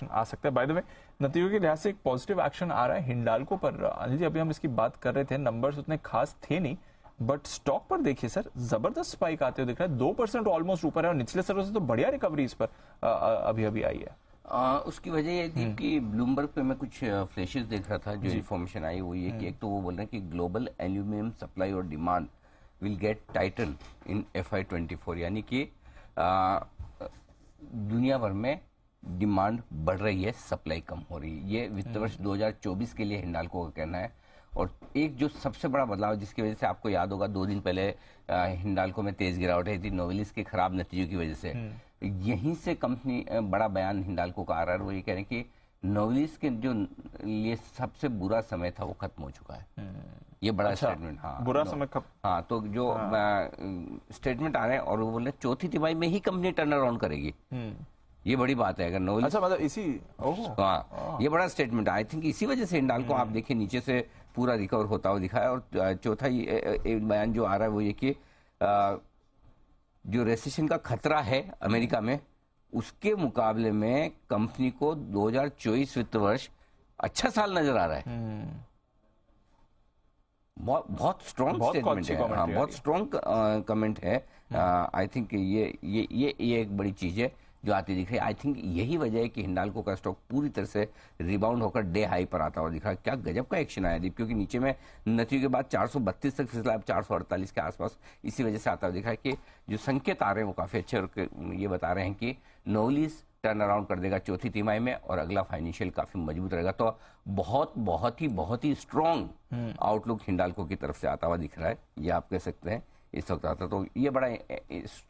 आ सकता है। By the way, नतीजों के लिहाज से एक पॉजिटिव एक्शन आ रहा है हिंडाल्को पर। अनिल जी, अभी हम इसकी बात कर रहे थे, नंबर्स उतने खास थे नहीं, बट स्टॉक पर देखिए सर, जबरदस्त स्पाइक आते हुए दिख रहा है। 2% ऑलमोस्ट ऊपर है और निचले सर्वर से तो बढ़िया रिकवरी इस पर अभी अभी आई है। उसकी वजह ये थी कि ब्लूमबर्ग पे मैं कुछ फ्लैशेस देख रहा था, जो इन्फॉर्मेशन आई वो ये कि एक तो वो बोल रहे हैं कि ग्लोबल एल्यूमिनियम सप्लाई और demand will get Titan in FY24, यानी कि दुनिया भर में डिमांड बढ़ रही है, सप्लाई कम हो रही है। ये वित्त वर्ष 2024 के लिए हिंडाल्को का कहना है। और एक जो सबसे बड़ा बदलाव, जिसकी वजह से आपको याद होगा 2 दिन पहले हिंडाल्को में तेज गिरावट आई थी नोवेलिस के खराब नतीजों की वजह से, यहीं से कंपनी बड़ा बयान हिंडाल्को का आ रहा है। वो ये कह रहे हैं कि नोवेलिस के जो लिए सबसे बुरा समय था वो खत्म हो चुका है। ये बड़ा स्टेटमेंट। हाँ, बुरा समय कब? हाँ, तो जो स्टेटमेंट आ रहे हैं, और वो बोल रहे चौथी तिमाही में ही कंपनी टर्न अराउंड करेगी। ये बड़ी बात है। अगर नोवेलिस, अच्छा, मतलब इसी, हाँ, ये बड़ा स्टेटमेंट है। आई थिंक इसी वजह से हिंडाल्को आप देखिए नीचे से पूरा रिकवर होता हुआ दिखा है। और चौथा बयान जो आ रहा है वो ये कि जो रेसेशन का खतरा है अमेरिका में, उसके मुकाबले में कंपनी को 2024 वित्त वर्ष अच्छा साल नजर आ रहा है। बहुत स्ट्रॉन्ग स्टेटमेंट है। हाँ, बहुत स्ट्रॉन्ग कमेंट है। आई थिंक ये एक बड़ी चीज है जो आती दिख रही है। आई थिंक यही वजह है कि हिंडाल्को का स्टॉक पूरी तरह से रिबाउंड होकर डे हाई पर आता हुआ दिख रहा है। क्या गजब का एक्शन आया दीप, क्योंकि नीचे में नतीजों के बाद 432 तक फिसला, अब 448 के आसपास इसी वजह से आता हुआ दिख रहा है कि जो संकेत आ रहे हैं वो काफी अच्छे, और ये बता रहे हैं कि नोवेलिस टर्न अराउंड कर देगा चौथी तिमाही में, और अगला फाइनेंशियल काफी मजबूत रहेगा। तो बहुत ही स्ट्रॉन्ग आउटलुक हिंडाल्को की तरफ से आता हुआ दिख रहा है, ये आप कह सकते हैं इस वक्त आता। तो ये बड़ा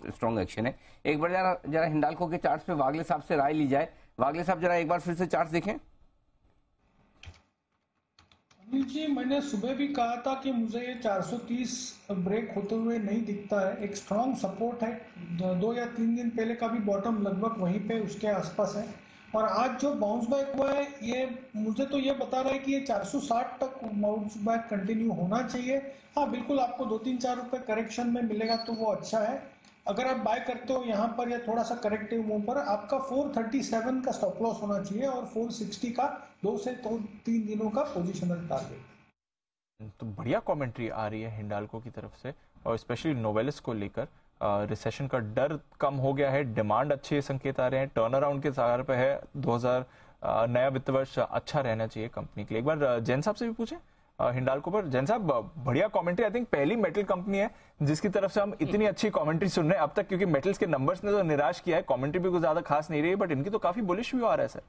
स्ट्रॉन्ग एक्शन है। एक बार जरा हिंडाल्को के चार्ट्स पे वागले साहब से राय ली जाए। वागले साहब, जरा एक बार फिर से चार्ट्स देखें। अनिल जी, मैंने सुबह भी कहा था कि मुझे ये 430 ब्रेक होते हुए नहीं दिखता है। एक स्ट्रॉन्ग सपोर्ट है। 2 या 3 दिन पहले का भी बॉटम लगभग वहीं पे उसके आसपास है। और आज जो बाउंस बैक हुआ है, ये मुझे तो ये बता रहा है कि ये 460 तक बाउंस बैक कंटिन्यू होना चाहिए। हाँ, बिल्कुल, आपको 2-3-4 रुपए करेक्शन में मिलेगा तो वो अच्छा है। अगर आप बाय करते हो यहाँ पर या थोड़ा सा करेक्टिव मूव पर, आपका 437 का स्टॉप लॉस होना चाहिए और 460 का 2 से 3 दिनों का पोजिशनल टारगेट। तो बढ़िया कमेंट्री आ रही है हिंडाल्को की तरफ से, और स्पेशली नोवेलिस को लेकर। रिसेशन का डर कम हो गया है, डिमांड अच्छे संकेत आ रहे हैं, टर्न अराउंड के सागर पे है। 2000 नया वित्त वर्ष अच्छा रहना चाहिए कंपनी के लिए। एक बार जैन साहब से भी पूछें हिंडाल्को पर। जैन साहब, बढ़िया कमेंट्री। आई थिंक पहली मेटल कंपनी है जिसकी तरफ से हम इतनी अच्छी कमेंट्री सुन रहे हैं अब तक, क्योंकि मेटल्स के नंबर्स ने तो निराश किया है, कमेंट्री भी कुछ ज्यादा खास नहीं रही है, बट इनकी तो काफी बुलिश व्यू आ रहा है सर।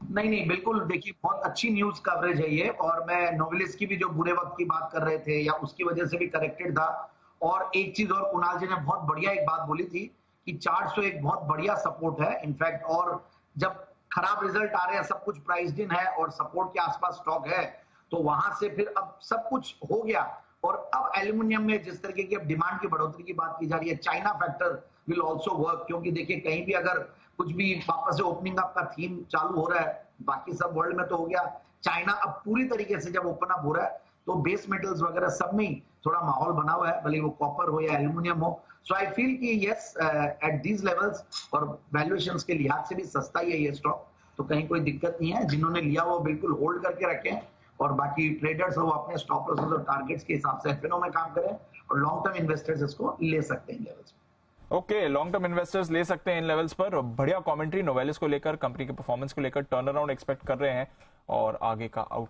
नहीं, बिल्कुल, देखिए, बहुत अच्छी न्यूज कवरेज है ये। और मैं नोवेलिस की भी जो बुरे वक्त की बात कर रहे थे या उसकी वजह से भी करेक्टेड था। और एक चीज और, कुणाल जी ने बहुत बढ़िया एक बात बोली थी कि 400 एक बहुत बढ़िया सपोर्ट है इनफैक्ट। और जब खराब रिजल्ट आ रहे हैं, सब कुछ प्राइस्ड इन है और सपोर्ट के आसपास स्टॉक है, तो वहां से फिर अब सब कुछ हो गया। और अब एल्यूमिनियम में जिस तरीके की अब डिमांड की बढ़ोतरी की बात की जा रही है, China factor will also work. क्योंकि देखिए, कहीं भी अगर कुछ भी वापस से ओपनिंग अप का थीम चालू हो रहा है, बाकी सब वर्ल्ड में तो हो गया, चाइना अब पूरी तरीके से जब ओपन अप हो रहा है, तो बेस मेटल्स वगैरह सब में थोड़ा माहौल बना हुआ है, भले वो कॉपर हो या एल्यूमिनियम हो। सो आई फील कि यस, एट दीज लेवल्स और वैल्यूएशंस के लिहाज से भी सस्ता ही है ये स्टॉक, तो कहीं कोई दिक्कत नहीं है। जिन्होंने लिया वो बिल्कुल होल्ड करके रखें, और बाकी ट्रेडर्स वो अपने स्टॉप लॉसेस और टारगेट्स के हिसाब से एफएनओ में काम करें, और लॉन्ग टर्म इन्वेस्टर्स इसको ले सकते हैं इन लेवल्स पर। ओके, लॉन्ग टर्म इन्वेस्टर्स ले सकते हैं इन लेवल्स पर। बढ़िया कमेंट्री नोवेलिस को लेकर, कंपनी के परफॉर्मेंस को लेकर, टर्न अराउंड एक्सपेक्ट कर रहे हैं और आगे का आउट